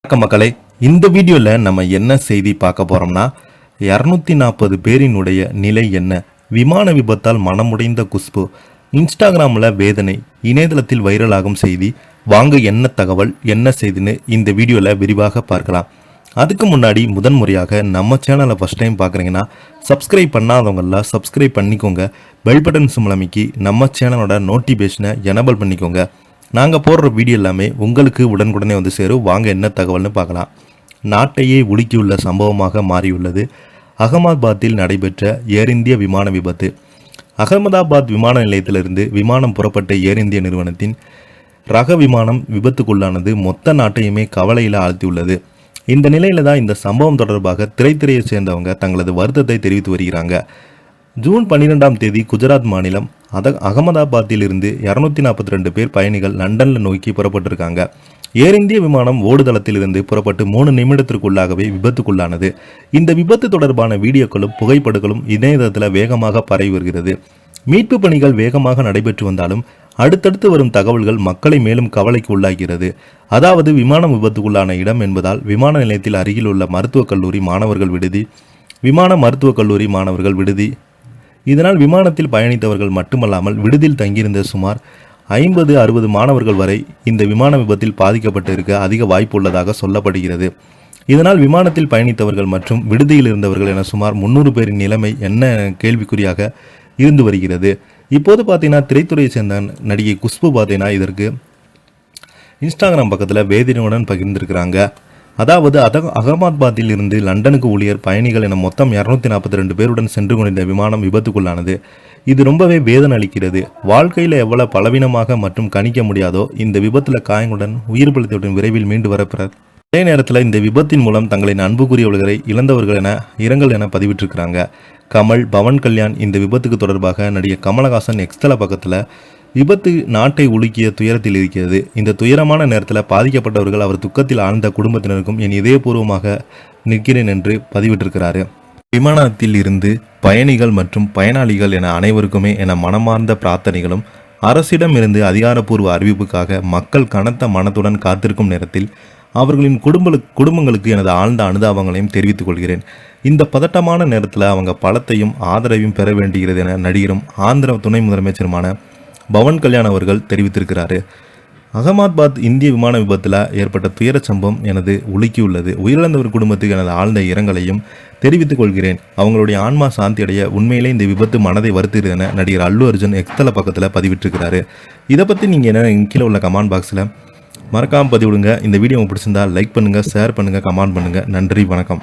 வணக்கம் மக்களே, இந்த வீடியோவில் நம்ம என்ன செய்தி பார்க்க போகிறோம்னா 240 பேரினுடைய நிலை என்ன, விமான விபத்தால் மனமுடைந்த குஷ்பு, இன்ஸ்டாகிராமில் வேதனை, இணையதளத்தில் வைரலாகும் செய்தி, வாங்க என்ன தகவல் என்ன செய்தின்னு இந்த வீடியோவில் விரிவாக பார்க்கலாம். அதுக்கு முன்னாடி முதன்முறையாக நம்ம சேனலை ஃபஸ்ட் டைம் பார்க்குறீங்கன்னா சப்ஸ்கிரைப் பண்ணாதவங்கெல்லாம் சப்ஸ்கிரைப் பண்ணிக்கோங்க. பெல் பட்டன் சிம்பல் அமைக்கி நம்ம சேனலோட நோட்டிஃபிகேஷனை எனேபிள் பண்ணிக்கோங்க. நாங்கள் போடுற வீடியோ எல்லாமே உங்களுக்கு உடனுக்குடனே வந்து சேரும். வாங்க என்ன தகவல்னு பார்க்கலாம். நாட்டையே உலுக்கியுள்ள சம்பவமாக மாறியுள்ளது அகமதாபாத்தில் நடைபெற்ற ஏர் இந்திய விமான விபத்து. அகமதாபாத் விமான நிலையத்திலிருந்து விமானம் புறப்பட்ட ஏர் இந்திய நிறுவனத்தின் ரக விமானம் விபத்துக்குள்ளானது மொத்த நாட்டையுமே கவலையில் ஆழ்த்தியுள்ளது. இந்த நிலையில தான் இந்த சம்பவம் தொடர்பாக திரைத்துறையை சேர்ந்தவங்க தங்களது வருத்தத்தை தெரிவித்து வருகிறாங்க. ஜூன் 12ஆம் தேதி குஜராத் மாநிலம் அகமதாபாத்தில் இருந்து 242 பேர் பயணிகள் லண்டனில் நோக்கி புறப்பட்டிருக்காங்க. ஏர் இந்திய விமானம் ஓடுதளத்தில் இருந்து புறப்பட்டு 3 நிமிடத்திற்குள்ளாகவே விபத்துக்குள்ளானது. இந்த விபத்து தொடர்பான வீடியோக்களும் புகைப்படங்களும் இணையதளத்தில் வேகமாக பரவி வருகிறது. மீட்பு பணிகள் வேகமாக நடைபெற்று வந்தாலும் அடுத்தடுத்து வரும் தகவல்கள் மக்களை மேலும் கவலைக்கு உள்ளாகிறது. அதாவது விமானம் விபத்துக்குள்ளான இடம் என்பதால் விமான நிலையத்தில் அருகில் உள்ள மருத்துவக் கல்லூரி மாணவர்கள் விடுதி, விமான மருத்துவக் கல்லூரி மாணவர்கள் விடுதி. இதனால் விமானத்தில் பயணித்தவர்கள் மட்டுமல்லாமல் விடுதியில் தங்கியிருந்த சுமார் 50-60 மாணவர்கள் வரை இந்த விமான விபத்தில் பாதிக்கப்பட்டிருக்க அதிக வாய்ப்பு உள்ளதாக சொல்லப்படுகிறது. இதனால் விமானத்தில் பயணித்தவர்கள் மற்றும் விடுதியில் இருந்தவர்கள் என சுமார் 300 பேரின் நிலைமை என்ன கேள்விக்குறியாக இருந்து வருகிறது. இப்போது பார்த்தீங்கன்னா திரைத்துறையை சேர்ந்த நடிகை குஷ்பு பார்த்தீங்கன்னா இதற்கு இன்ஸ்டாகிராம் பக்கத்தில் வேதனையுடன் பகிர்ந்திருக்கிறாங்க. அதாவது அகமதாபாத்தில் இருந்து லண்டனுக்கு ஊழியர் பயணிகள் என மொத்தம் 242 பேருடன் சென்று கொண்டிருந்த விமானம் விபத்துக்குள்ளானது. இது ரொம்பவே வேதனை அளிக்கிறது. வாழ்க்கையில் எவ்வளவு பலவீனமாக மற்றும் கணிக்க முடியாதோ இந்த விபத்தில் காயங்களுடன் உயிர் பிழைத்தவுடன் விரைவில் மீண்டு வரப்பெற. அதே நேரத்தில் இந்த விபத்தின் மூலம் தங்களின் அன்புக்குரியவர்களை இழந்தவர்கள் என இரங்கல் என பதிவிட்டிருக்கிறாங்க. கமல், பவன் கல்யாண் இந்த விபத்துக்கு தொடர்பாக நடிகர் கமலஹாசன் எக்ஸ்தல பக்கத்தில் விபத்து நாட்டை உலுக்கிய துயரத்தில் இருக்கிறது. இந்த துயரமான நேரத்தில் பாதிக்கப்பட்டவர்கள் அவர் துக்கத்தில் ஆழ்ந்த குடும்பத்தினருக்கும் என் இதயபூர்வமாக நிற்கிறேன் என்று பதிவிட்டிருக்கிறாரு. விமானத்தில் இருந்து பயணிகள் மற்றும் பயனாளிகள் என அனைவருக்குமே என மனமார்ந்த பிரார்த்தனைகளும் அரசிடம் இருந்து அதிகாரப்பூர்வ அறிவிப்புக்காக மக்கள் கனத்த மனத்துடன் காத்திருக்கும் நேரத்தில் அவர்களின் குடும்பங்களுக்கு எனது ஆழ்ந்த அனுதாபங்களையும் தெரிவித்துக் கொள்கிறேன். இந்த பதட்டமான நேரத்தில் அவங்க பலத்தையும் ஆதரவையும் பெற வேண்டுகிறது என நடிகரும் ஆந்திர துணை முதலமைச்சருமான பவன் கல்யாண் அவர்கள் தெரிவித்திருக்கிறாரு. அகமதாபாத் இந்திய விமான விபத்தில் ஏற்பட்ட துயர சம்பவம் எனது உலுக்கியுள்ளது. உயிரிழந்தவர் குடும்பத்துக்கு எனது ஆழ்ந்த இரங்கலையும் தெரிவித்துக் கொள்கிறேன். அவங்களுடைய ஆன்மா சாந்தி அடைய உண்மையிலே இந்த விபத்து மனதை வருத்துகிறது என நடிகர் அல்லு அர்ஜுன் எக்ஸ்தல பக்கத்தில் பதிவிட்டிருக்கிறாரு. இதை பற்றி நீங்கள் என்ன கீழே உள்ள கமெண்ட் பாக்ஸில் மறக்காமல் பதிவிடுங்க. இந்த வீடியோ பிடிச்சிருந்தா லைக் பண்ணுங்கள், ஷேர் பண்ணுங்கள், கமெண்ட் பண்ணுங்கள். நன்றி, வணக்கம்.